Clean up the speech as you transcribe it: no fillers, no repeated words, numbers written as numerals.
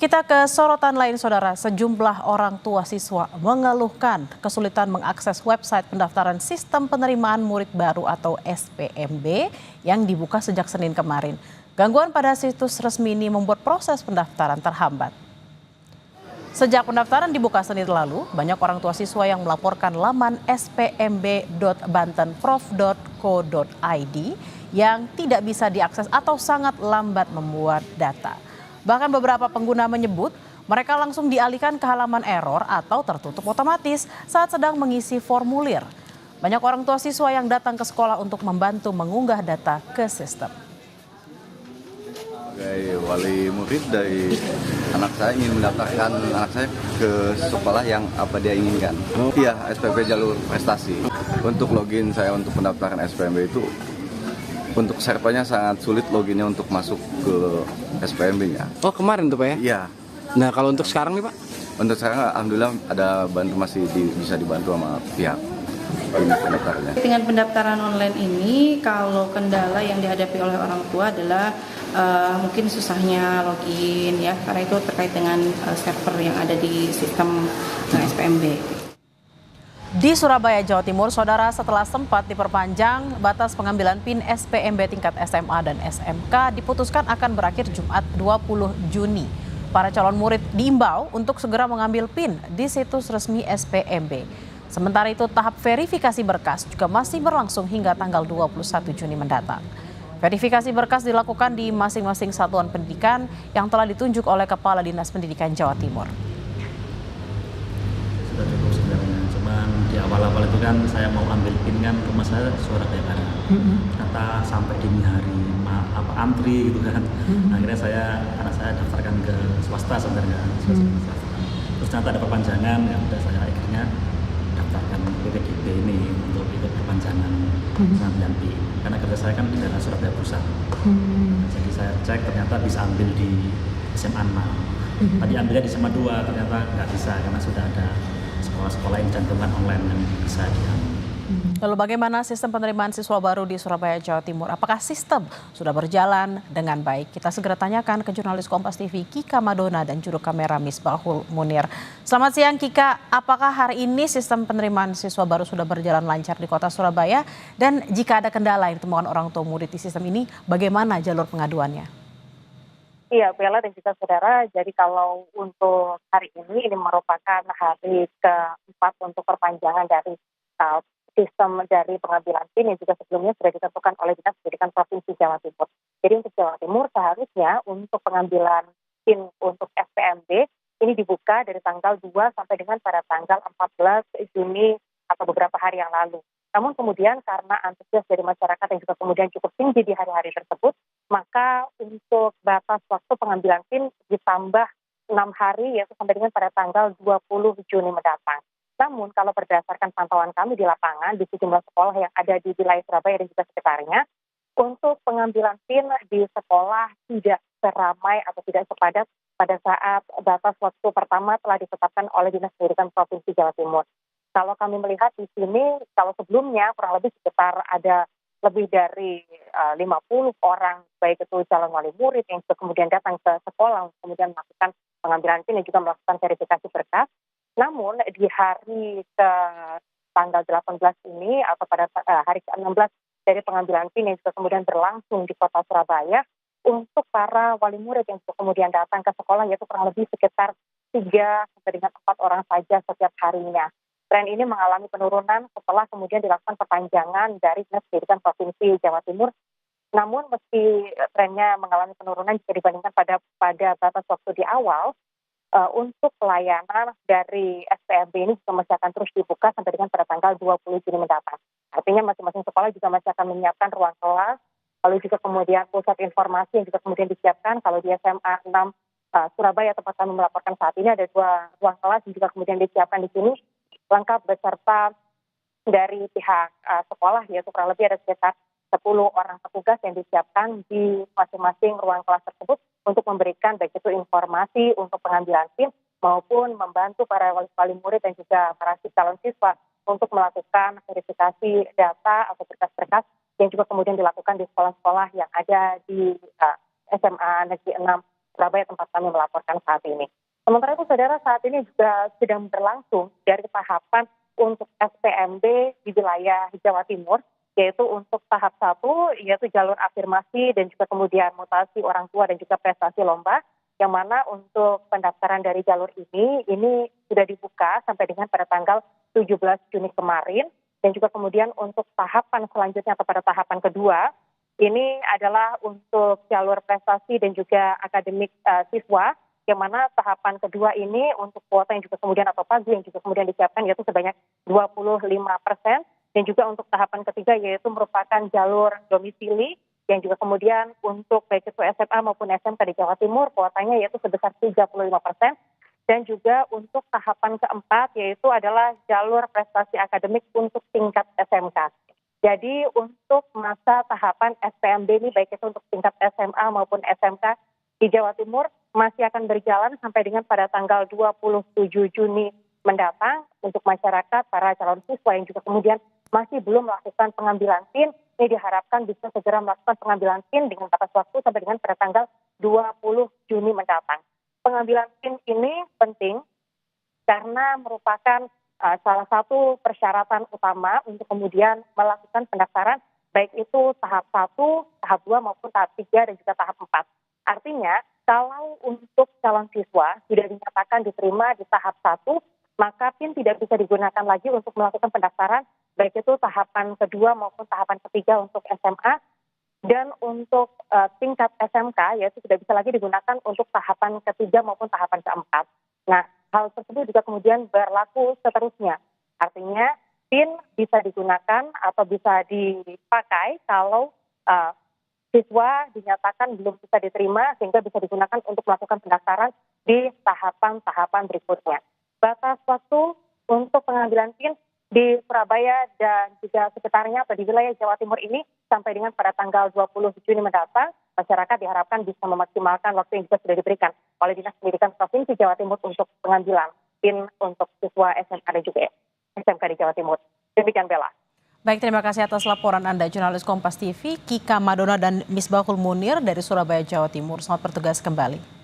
Kita ke sorotan lain, saudara. Sejumlah orang tua siswa mengeluhkan kesulitan mengakses website pendaftaran sistem penerimaan murid baru atau SPMB yang dibuka sejak Senin kemarin. Gangguan pada situs resmi ini membuat proses pendaftaran terhambat. Sejak pendaftaran dibuka Senin lalu, banyak orang tua siswa yang melaporkan laman spmb.bantenprof.co.id yang tidak bisa diakses atau sangat lambat membuat data. Bahkan beberapa pengguna menyebut mereka langsung dialihkan ke halaman error atau tertutup otomatis saat sedang mengisi formulir. Banyak orang tua siswa yang datang ke sekolah untuk membantu mengunggah data ke sistem. Sebagai wali murid dari anak saya ingin mendaftarkan anak saya ke sekolah yang apa dia inginkan. Iya, SPP jalur prestasi. Untuk login saya untuk pendaftaran SPMB itu untuk servernya sangat sulit loginnya untuk masuk ke SPMB-nya. Oh, kemarin tuh Pak ya? Iya. Nah, kalau untuk sekarang nih Pak? Untuk sekarang alhamdulillah ada bisa dibantu sama pihak ini pendaftarnya. Dengan pendaftaran online ini, kalau kendala yang dihadapi oleh orang tua adalah mungkin susahnya login ya, karena itu terkait dengan server yang ada di sistem SPMB. Di Surabaya, Jawa Timur, saudara, setelah sempat diperpanjang, batas pengambilan PIN SPMB tingkat SMA dan SMK diputuskan akan berakhir Jumat 20 Juni. Para calon murid diimbau untuk segera mengambil PIN di situs resmi SPMB. Sementara itu, tahap verifikasi berkas juga masih berlangsung hingga tanggal 21 Juni mendatang. Verifikasi berkas dilakukan di masing-masing satuan pendidikan yang telah ditunjuk oleh Kepala Dinas Pendidikan Jawa Timur. Sudah cukup sebenarnya, cuman di awal-awal itu kan saya mau ambil PIN kan rumah saya Surabaya. Kata sampai dini hari antri gitu kan. Akhirnya anak saya daftarkan ke swasta sebenarnya. Terus ternyata ada perpanjangan, ya udah saya akhirnya daftarkan PPDB ini untuk ikut perpanjangan pengambilan PIN. Karena kerja saya kan di daerah Surabaya Pusat. Jadi saya cek ternyata bisa ambil di SMA 6. Tadi ambilnya di SMA 2, ternyata nggak bisa karena sudah ada sekolah-sekolah yang cantumkan online yang bisa diambil. Lalu bagaimana sistem penerimaan siswa baru di Surabaya, Jawa Timur? Apakah sistem sudah berjalan dengan baik? Kita segera tanyakan ke jurnalis Kompas TV Kika Madona dan juru kamera Misbahul Munir. Selamat siang Kika, apakah hari ini sistem penerimaan siswa baru sudah berjalan lancar di kota Surabaya? Dan jika ada kendala yang ditemukan orang tua murid di sistem ini, bagaimana jalur pengaduannya? Iya, Bella dan juga saudara, jadi kalau untuk hari ini merupakan hari keempat untuk perpanjangan dari sistem dari pengambilan PIN yang juga sebelumnya sudah ditentukan oleh Dinas Pendidikan Provinsi Jawa Timur. Jadi untuk Jawa Timur seharusnya untuk pengambilan PIN untuk SPMB ini dibuka dari tanggal 2 sampai dengan pada tanggal 14 Juni atau beberapa hari yang lalu. Namun kemudian karena antusias dari masyarakat yang juga kemudian cukup tinggi di hari-hari tersebut, maka untuk batas waktu pengambilan PIN ditambah 6 hari yaitu sampai dengan pada tanggal 20 Juni mendatang. Namun kalau berdasarkan pantauan kami di lapangan di sejumlah sekolah yang ada di wilayah Surabaya dan juga sekitarnya, untuk pengambilan PIN di sekolah tidak seramai atau tidak sepadat pada saat batas waktu pertama telah ditetapkan oleh Dinas Pendidikan Provinsi Jawa Timur. Kalau kami melihat di sini, kalau sebelumnya kurang lebih sekitar ada lebih dari 50 orang, baik itu calon wali murid yang kemudian datang ke sekolah, kemudian melakukan pengambilan PIN dan juga melakukan verifikasi berkas. Namun di hari ke tanggal 18 ini atau pada hari ke-16 dari pengambilan PIN yang juga kemudian berlangsung di kota Surabaya, untuk para wali murid yang juga kemudian datang ke sekolah yaitu kurang lebih sekitar 3 sampai dengan 4 orang saja setiap harinya. Tren ini mengalami penurunan setelah kemudian dilakukan perpanjangan dari Dinas Pendidikan Provinsi Jawa Timur. Namun meski trennya mengalami penurunan jika dibandingkan pada batas waktu di awal, untuk pelayanan dari SPMB ini juga masih akan terus dibuka sampai dengan pada tanggal 20 Juni mendatang. Artinya masing-masing sekolah juga masih akan menyiapkan ruang kelas, lalu juga kemudian pusat informasi yang juga kemudian disiapkan. Kalau di SMA 6 Surabaya tempat kami melaporkan saat ini ada 2 ruang kelas yang juga kemudian disiapkan di sini, lengkap beserta dari pihak sekolah, yaitu kurang lebih ada sekitar 10 orang petugas yang disiapkan di masing-masing ruang kelas tersebut untuk memberikan baik itu informasi untuk pengambilan PIN maupun membantu para wali murid dan juga para calon siswa untuk melakukan verifikasi data atau berkas-berkas yang juga kemudian dilakukan di sekolah-sekolah yang ada di SMA Negeri 6 Surabaya tempat kami melaporkan saat ini. Sementara itu saudara, saat ini juga sedang berlangsung dari tahapan untuk SPMB di wilayah Jawa Timur, yaitu untuk tahap 1 yaitu jalur afirmasi dan juga kemudian mutasi orang tua dan juga prestasi lomba, yang mana untuk pendaftaran dari jalur ini sudah dibuka sampai dengan pada tanggal 17 Juni kemarin, dan juga kemudian untuk tahapan selanjutnya atau pada tahapan kedua ini adalah untuk jalur prestasi dan juga akademik siswa, yang mana tahapan kedua ini untuk kuota yang juga kemudian atau pagu yang juga kemudian disiapkan yaitu sebanyak 25%, dan juga untuk tahapan ketiga yaitu merupakan jalur domisili yang juga kemudian untuk baik itu SMA maupun SMK di Jawa Timur kuotanya yaitu sebesar 35%, dan juga untuk tahapan keempat yaitu adalah jalur prestasi akademik untuk tingkat SMK. Jadi untuk masa tahapan SPMB ini baik itu untuk tingkat SMA maupun SMK di Jawa Timur masih akan berjalan sampai dengan pada tanggal 27 Juni mendatang. Untuk masyarakat, para calon siswa yang juga kemudian masih belum melakukan pengambilan PIN, ini diharapkan bisa segera melakukan pengambilan PIN dengan batas waktu sampai dengan pada tanggal 20 Juni mendatang. Pengambilan PIN ini penting karena merupakan salah satu persyaratan utama untuk kemudian melakukan pendaftaran baik itu tahap 1, tahap 2 maupun tahap 3 dan juga tahap 4. Artinya kalau untuk calon siswa sudah dinyatakan diterima di tahap 1, maka PIN tidak bisa digunakan lagi untuk melakukan pendaftaran baik itu tahapan kedua maupun tahapan ketiga untuk SMA, dan untuk tingkat SMK yaitu tidak bisa lagi digunakan untuk tahapan ketiga maupun tahapan keempat. Nah, hal tersebut juga kemudian berlaku seterusnya. Artinya PIN bisa digunakan atau bisa dipakai kalau siswa dinyatakan belum bisa diterima sehingga bisa digunakan untuk melakukan pendaftaran di tahapan-tahapan berikutnya. Batas waktu untuk pengambilan PIN di Surabaya dan juga sekitarnya atau di wilayah Jawa Timur ini sampai dengan pada tanggal 20 Juni mendatang, masyarakat diharapkan bisa memaksimalkan waktu yang juga sudah diberikan oleh Dinas Pendidikan Provinsi Jawa Timur untuk pengambilan PIN untuk siswa SMA dan juga SMK di Jawa Timur. Demikian Bella. Baik, terima kasih atas laporan Anda, jurnalis Kompas TV, Kika Madona dan Misbahul Munir dari Surabaya, Jawa Timur. Selamat bertugas kembali.